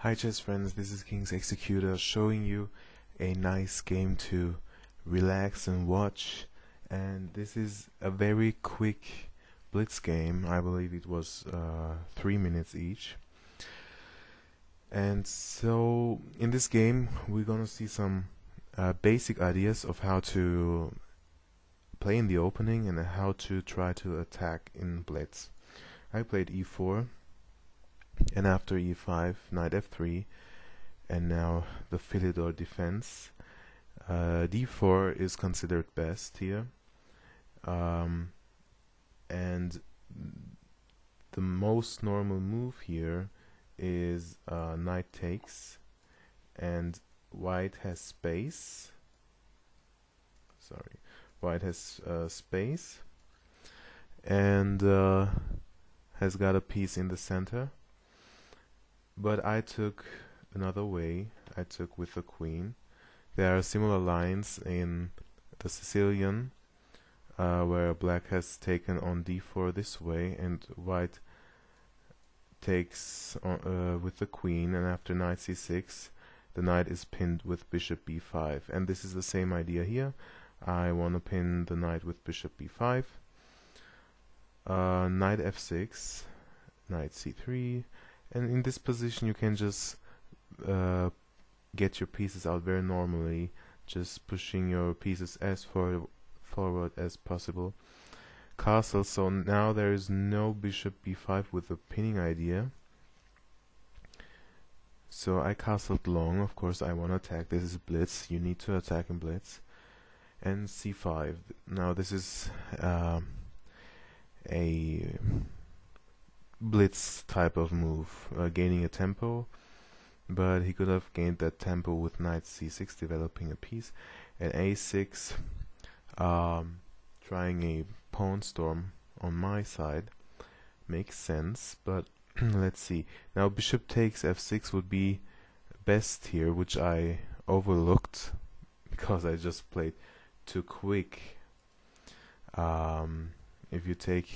Hi chess friends, this is King's Executor showing you a nice game to relax and watch, and this is a very quick blitz game. I believe it was 3 minutes each. And so in this game we're gonna see some basic ideas of how to play in the opening and how to try to attack in blitz. I played e4, and after e5, knight f3, and now the Philidor defense. d4 is considered best here, and the most normal move here is knight takes, and white has space. White has space, and has got a piece in the center. But I took another way. I took with the queen. There are similar lines in the Sicilian, where black has taken on d4 this way, and white takes on, with the queen, and after knight c6, the knight is pinned with bishop b5. And this is the same idea here. I want to pin the knight with bishop b5, knight f6, knight c3. And in this position you can just get your pieces out very normally, just pushing your pieces as forward as possible. Castle, so now there is no bishop b5 with the pinning idea. So I castled long. Of course I want to attack. This is blitz. You need to attack in blitz. And c5. Now this is a blitz type of move, gaining a tempo, but he could have gained that tempo with knight c6, developing a piece, and a6, trying a pawn storm on my side. Makes sense, but let's see. Now bishop takes f6 would be best here, which I overlooked because I just played too quick. If you take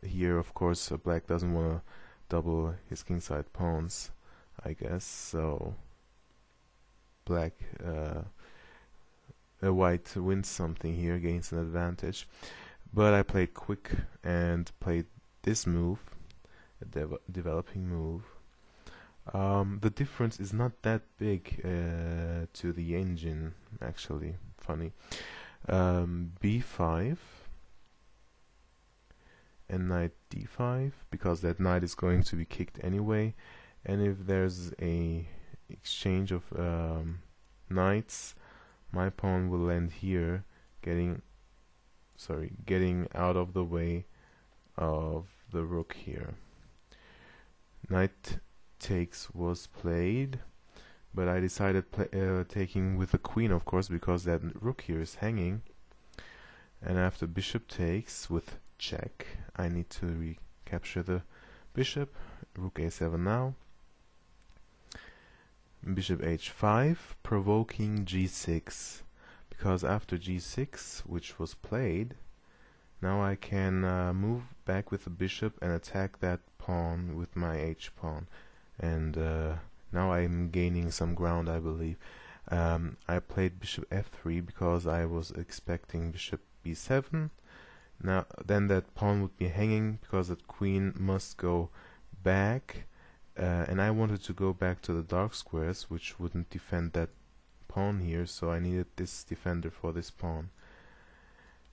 here, of course, black doesn't want to double his kingside pawns, I guess. So black, white wins something here, gains an advantage. But I played quick and played this move, a developing move. The difference is not that big to the engine, actually. Funny. b5. And knight d5, because that knight is going to be kicked anyway, and if there's a exchange of knights, my pawn will land here, getting out of the way of the rook here. Knight takes was played, but I decided taking with the queen, of course, because that rook here is hanging. And after bishop takes with check, I need to recapture the bishop. Rook a7 now. Bishop h5, provoking g6, because after g6, which was played, now I can move back with the bishop and attack that pawn with my h-pawn, and now I'm gaining some ground, I believe. I played bishop f3 because I was expecting bishop b7. Now then that pawn would be hanging because that queen must go back, and I wanted to go back to the dark squares, which wouldn't defend that pawn here, so I needed this defender for this pawn,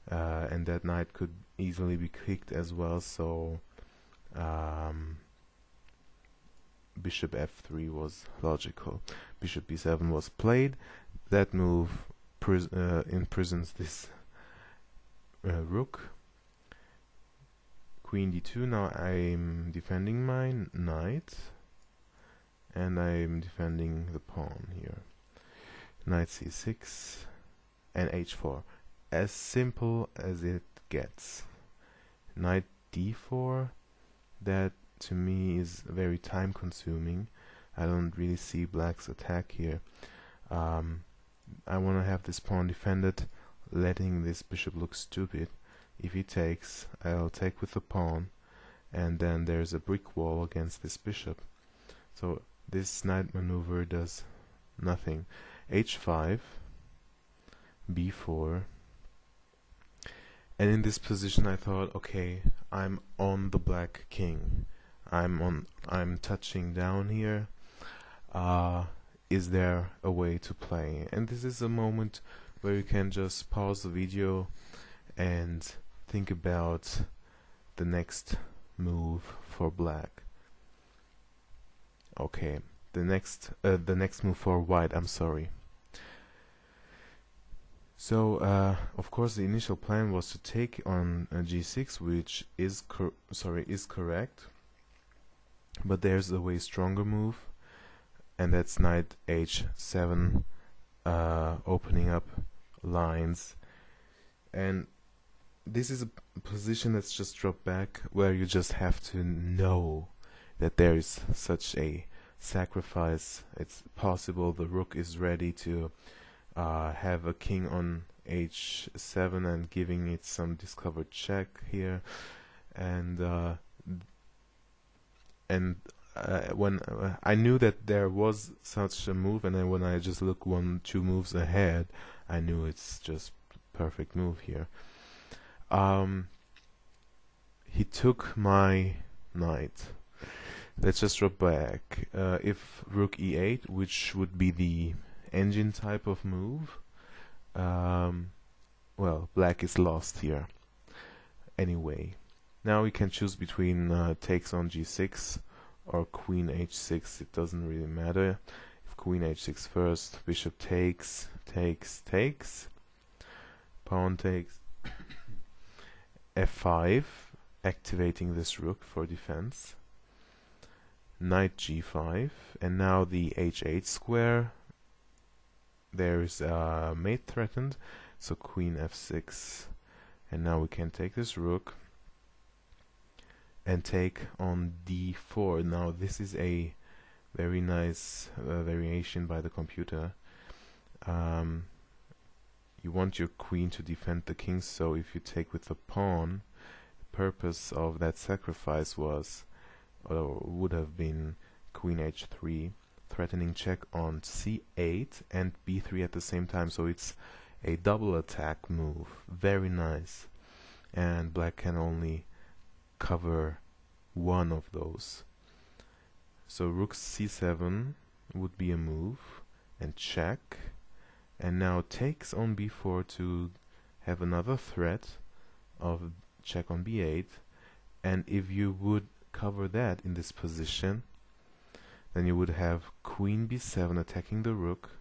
and that knight could easily be kicked as well, so bishop f3 was logical. Bishop b7 was played. That move imprisons this rook. Queen d2. Now I'm defending my knight, and I'm defending the pawn here. Knight c6 and h4. As simple as it gets. Knight d4. That to me is very time consuming. I don't really see black's attack here. I want to have this pawn defended, letting this bishop look stupid. If he takes, I'll take with the pawn, and then there's a brick wall against this bishop. So This knight maneuver does nothing. h5, b4, and in this position I thought, okay, I'm on the black king. I'm touching down here. Is there a way to play? And this is a moment where you can just pause the video and think about the next move for black. Okay, the next move for white, I'm sorry. So of course the initial plan was to take on g6, which is correct, but there's a way stronger move, and that's knight h7, opening up lines. And this is a position that's just dropped back, where you just have to know that there is such a sacrifice. It's possible the rook is ready to have a king on h7 and giving it some discovered check here, and when I knew that there was such a move, and then when I just look 1-2 moves ahead, I knew it's just perfect move here. He took my knight. Let's just drop back. If rook e8, which would be the engine type of move, well, black is lost here. Anyway, now we can choose between takes on g6 or queen h6. It doesn't really matter. If queen h6 first, bishop takes, pawn takes, f5, activating this rook for defense, knight g5, and now the h8 square. There is a mate threatened, so queen f6, and now we can take this rook and take on d4. Now this is a very nice variation by the computer. You want your queen to defend the king, so if you take with the pawn, the purpose of that sacrifice was, or would have been, queen h3, threatening check on c8 and b3 at the same time, so it's a double attack move. Very nice. And black can only cover one of those. So rook c7 would be a move, and check, and now takes on b4 to have another threat of check on b8, and if you would cover that in this position, then you would have queen b7 attacking the rook,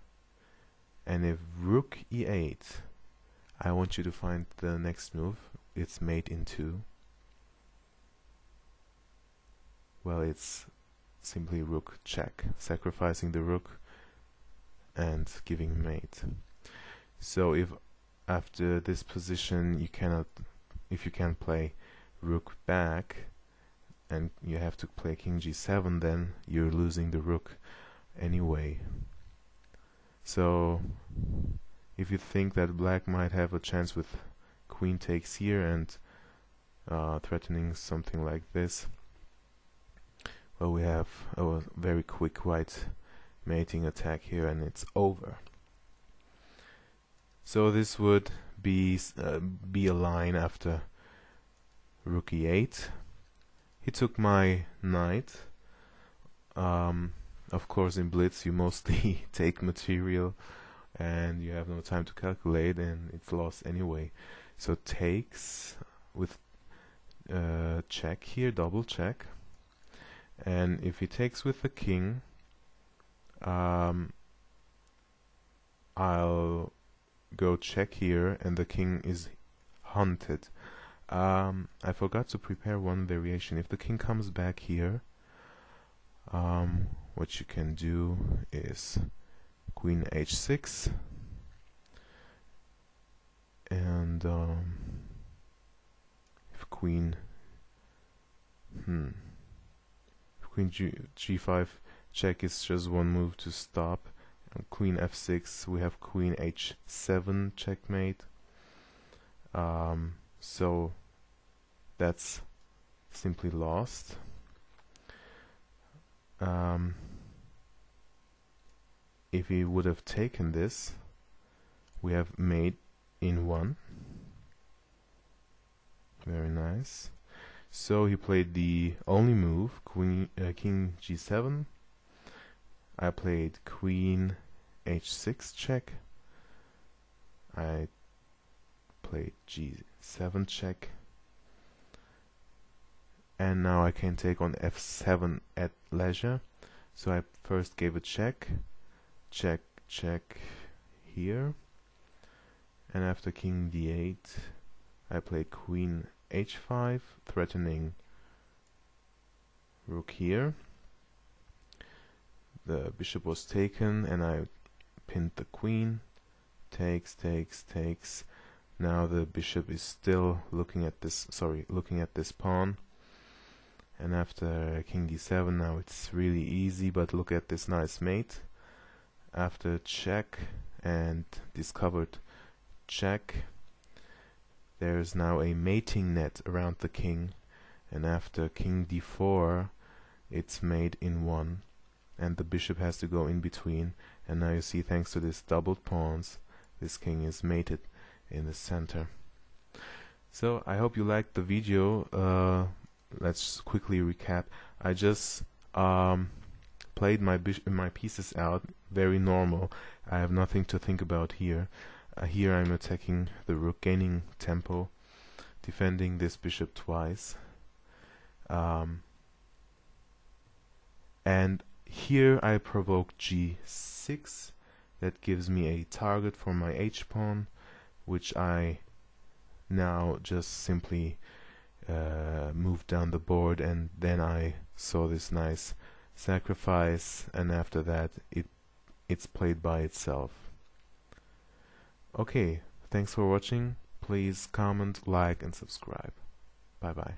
and if rook e8, I want you to find the next move. It's mate in 2. Well, it's simply rook check, sacrificing the rook and giving mate. So if after this position if you can't play rook back and you have to play king g7, then you're losing the rook anyway. So if you think that black might have a chance with queen takes here and threatening something like this, well, we have a very quick white mating attack here, and it's over. So this would be a line after rook e8. He took my knight. Of course, in Blitz you mostly take material and you have no time to calculate, and it's lost anyway. So takes with check here, double check, and if he takes with the king, I'll go check here, and the king is hunted. I forgot to prepare one variation. If the king comes back here, what you can do is queen h6, and if queen g5 check is just one move to stop, and queen f6, we have queen h7 checkmate. So that's simply lost. if he would have taken this, we have mate in 1. Very nice. So he played the only move, king g7. I played queen h6 check. I played g7 check. And now I can take on f7 at leisure. So I first gave a check, check, check here. And after king d8, I played queen h5, threatening rook here. The bishop was taken, and I pinned the queen. Takes, takes, takes. Now the bishop is still looking at this. Looking at this pawn. And after king d7, now it's really easy. But look at this nice mate. After check and discovered check, there's now a mating net around the king, and after king d4 it's mate in 1, and the bishop has to go in between. And now you see, thanks to this doubled pawns, this king is mated in the center. So I hope you liked the video. Let's quickly recap. I just played my pieces out very normal. I have nothing to think about here. Here I'm attacking the rook, gaining tempo, defending this bishop twice. And here I provoke g6. That gives me a target for my h-pawn, which I now just simply move down the board, and then I saw this nice sacrifice, and after that it's played by itself. Okay, thanks for watching. Please comment, like, and subscribe. Bye bye.